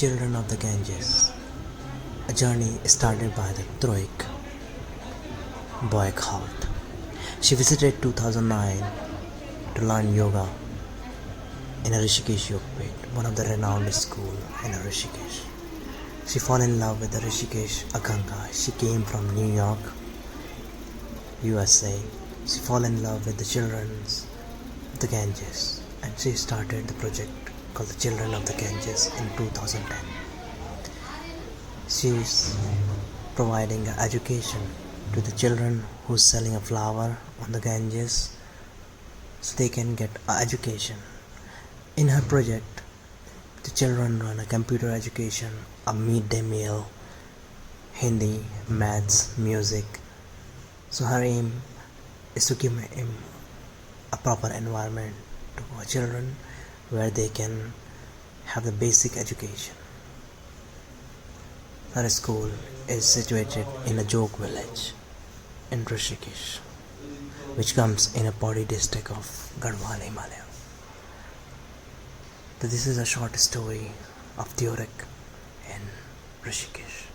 Children of the Ganges, a journey started by the Truike Boekholt. She visited 2009 to learn yoga in a Rishikesh yoga pit, one of the renowned school in Rishikesh. She fell in love with the Rishikesh Aganga. She came from New York, USA. She fell in love with the children of the Ganges, and she started the project called the Children of the Ganges in 2010. She is providing education to the children who's selling a flower on the Ganges so they can get education. In her project, the children run a computer education, a midday meal, Hindi, maths, music. So her aim is to give him a proper environment to our children where they can have the basic education. Her school is situated in a joke village in Rishikesh, which comes in a Pori district of Garhwal, Himalaya. So this is a short story of Truike in Rishikesh.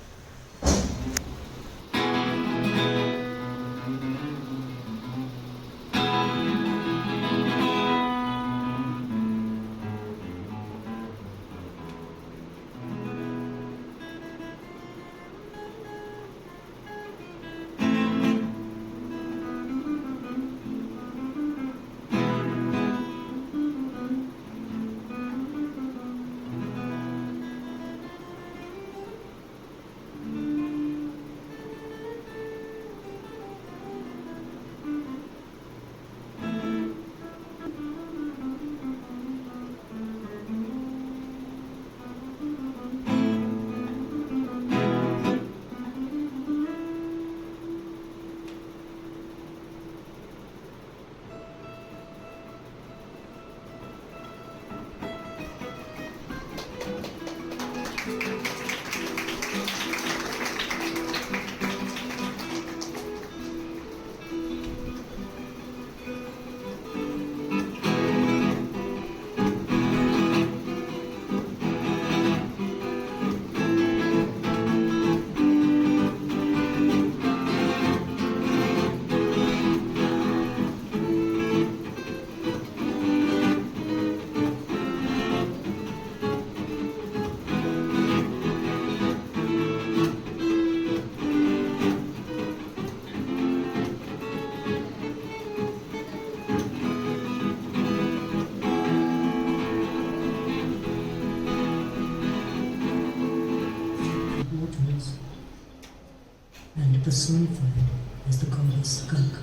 And personified as the goddess Ganga.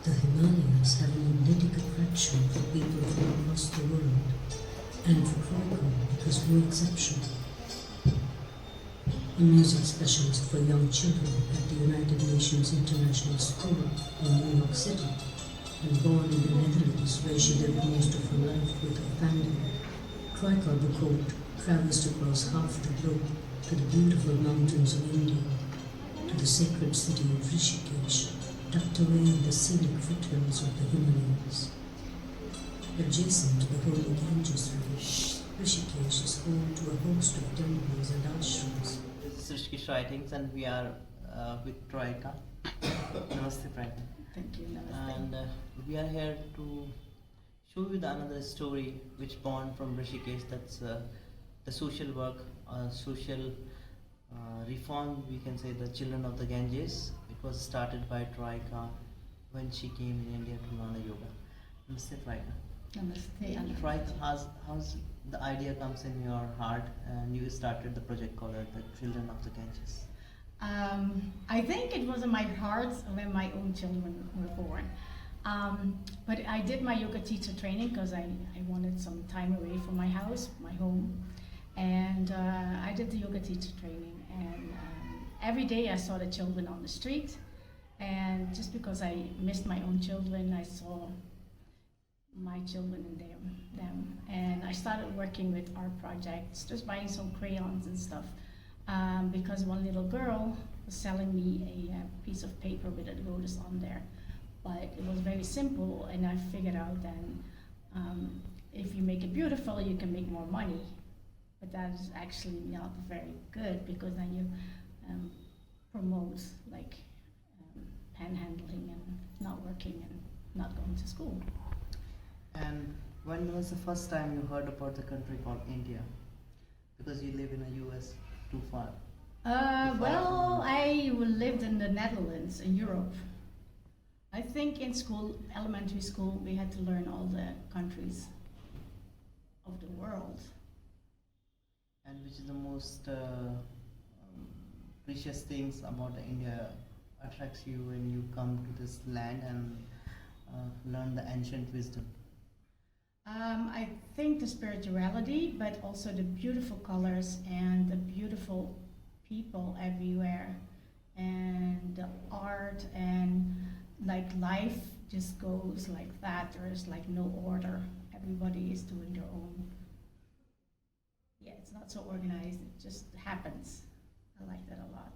The Himalayas have a magnetic attraction for people from across the world, and for Truike it was no exception. A music specialist for young children at the United Nations International School in New York City, and born in the Netherlands where she lived most of her life with her family, Truike Boekholt travels across half the globe to the beautiful mountains of India, to the sacred city of Rishikesh, tucked away in the scenic foothills of the Himalayas. Adjacent to the holy Ganges River, Rishikesh is home to a host of temples and ashrams. This is Rishikesh Writings, and we are with Truike. Namaste, Truike. Thank you. Namaste. And we are here to show you another story which born from Rishikesh. That's the social work, social reform, we can say, the Children of the Ganges. It was started by Truike when she came in India to learn yoga. Namaste, Truike. Namaste. Truike, how's the idea comes in your heart and you started the project called the Children of the Ganges? I think it was in my heart when my own children were born. But I did my yoga teacher training because I wanted some time away from my house, my home. And I did the yoga teacher training, and every day I saw the children on the street, and just because I missed my own children, I saw my children and them. And I started working with art projects, just buying some crayons and stuff, because one little girl was selling me a piece of paper with a lotus on there. But it was very simple, and I figured out then if you make it beautiful, you can make more money. but that is actually not very good because then you promote like panhandling and not working and not going to school. And when was the first time you heard about the country called India? Because you live in the US, too far. Well, I lived in the Netherlands, in Europe. I think in school, elementary school, we had to learn all the countries of the world. And which is the most precious things about India attracts you when you come to this land and learn the ancient wisdom? I think the spirituality, but also the beautiful colors and the beautiful people everywhere, and the art, and like life just goes like that. There is like no order. Everybody is doing their own. Yeah, it's not so organized. It just happens. I like that a lot.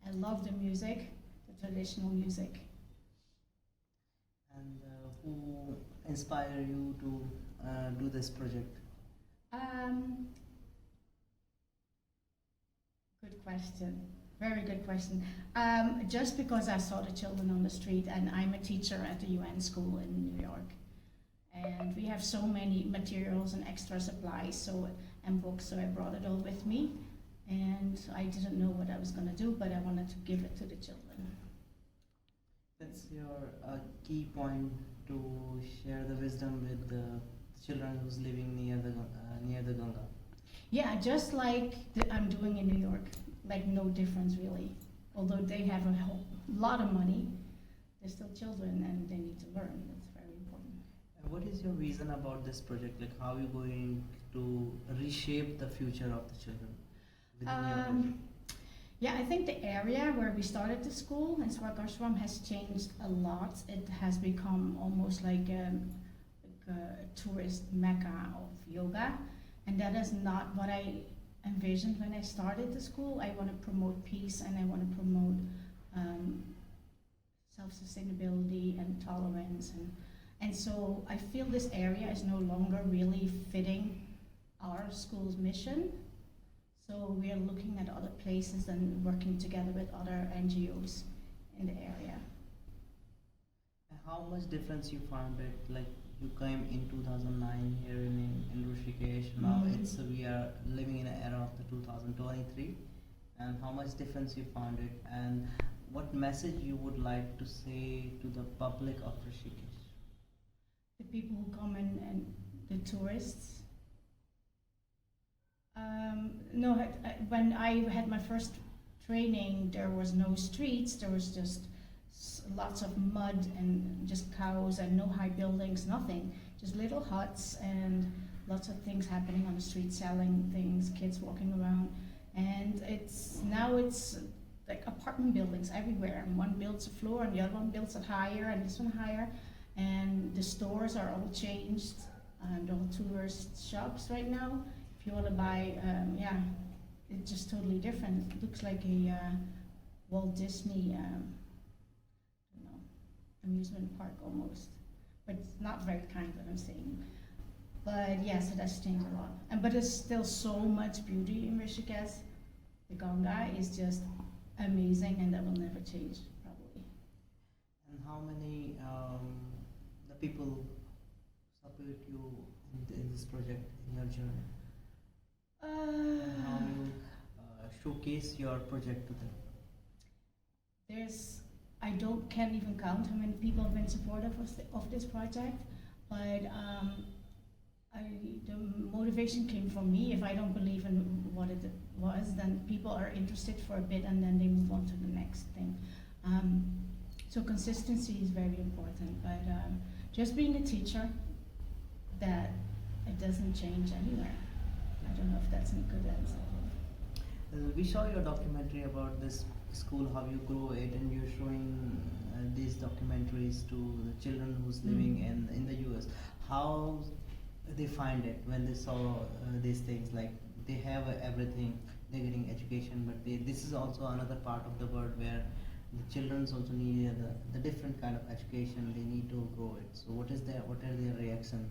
I love the music, the traditional music. And who inspire you to do this project? Um, Good question. Very good question. Just because I saw the children on the street, and I'm a teacher at the UN school in New York, and we have so many materials and extra supplies, and books, so I brought it all with me, and I didn't know what I was going to do, but I wanted to give it to the children. That's your key point to share the wisdom with the children who's living near the Ganga. Yeah, just like I'm doing in New York, like no difference really. Although they have a whole lot of money, they're still children and they need to learn. That's very important. And what is your vision about this project? Like, how are you going to reshape the future of the children within your project? Yeah, I think the area where we started the school in Swarkarshram has changed a lot. It has become almost like a tourist mecca of yoga, and that is not what I envisioned when I started the school. I want to promote peace, and I want to promote self-sustainability and tolerance, and so I feel this area is no longer really fitting our school's mission. So we are looking at other places and working together with other NGOs in the area. And how much difference you found it? Like, you came in 2009 here in Rishikesh. Now we are living in an era of the 2023. And how much difference you found it? And what message you would like to say to the public of Rishikesh? The people who come in and the tourists. No, when I had my first training, there was no streets. There was just lots of mud and just cows and no high buildings, nothing. Just little huts and lots of things happening on the street, selling things, kids walking around. And now it's like apartment buildings everywhere. And one builds a floor and the other one builds it higher and this one higher. And the stores are all changed and all tourist shops right now. If you want to buy, it's just totally different. It looks like a Walt Disney amusement park almost, but it's not very kind what I'm saying. But yes, it has changed a lot. But there's still so much beauty in Rishikesh. The Ganga is just amazing, and that will never change probably. And how many the people support you in this project, in your journey? And how you showcase your project to them? Can't even count how many people have been supportive of this project, but the motivation came from me. If I don't believe in what it was, then people are interested for a bit and then they move on to the next thing. So consistency is very important, but just being a teacher, that it doesn't change anywhere. I don't know if that's a good answer. We saw your documentary about this school, how you grow it, and you're showing these documentaries to the children who's living in the US. How they find it when they saw these things? Like, they have everything, they're getting education, but this is also another part of the world where the children also need the different kind of education. They need to grow it. So what are their reaction?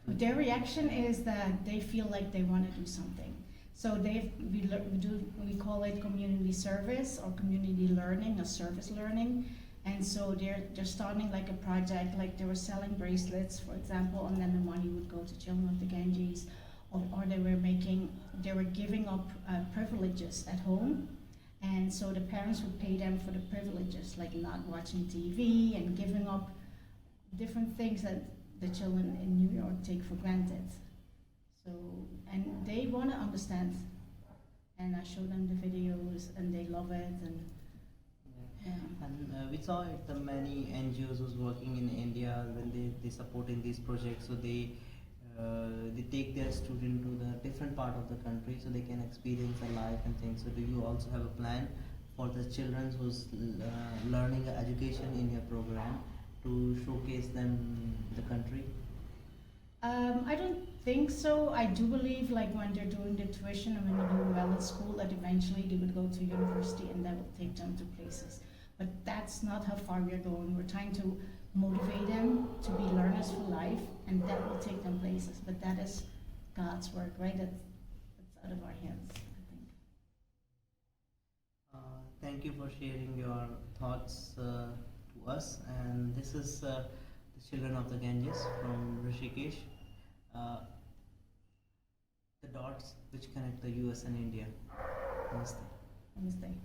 Their reaction is that they feel like they want to do something. So we call it community service or community learning or service learning. And so they're starting like a project, like they were selling bracelets, for example, and then the money would go to Children of the Ganges, or they were giving up privileges at home, and so the parents would pay them for the privileges, like not watching TV and giving up different things that the children in New York take for granted. So, and they want to understand, and I show them the videos, and they love it, and yeah. And we saw it, the many NGOs who's working in India when they support in these projects. So they take their student to the different part of the country so they can experience the life and things. So do you also have a plan for the children who's learning education in your program to showcase them the country? I don't think so. I do believe like when they're doing the tuition and when they're doing well at school that eventually they would go to university and that will take them to places. But that's not how far we're going. We're trying to motivate them to be learners for life, and that will take them places. But that is God's work, right? That's out of our hands, I think. Thank you for sharing your thoughts to us. And this is the Children of the Ganges from Rishikesh. The dots which connect the US and India. Namaste. Namaste.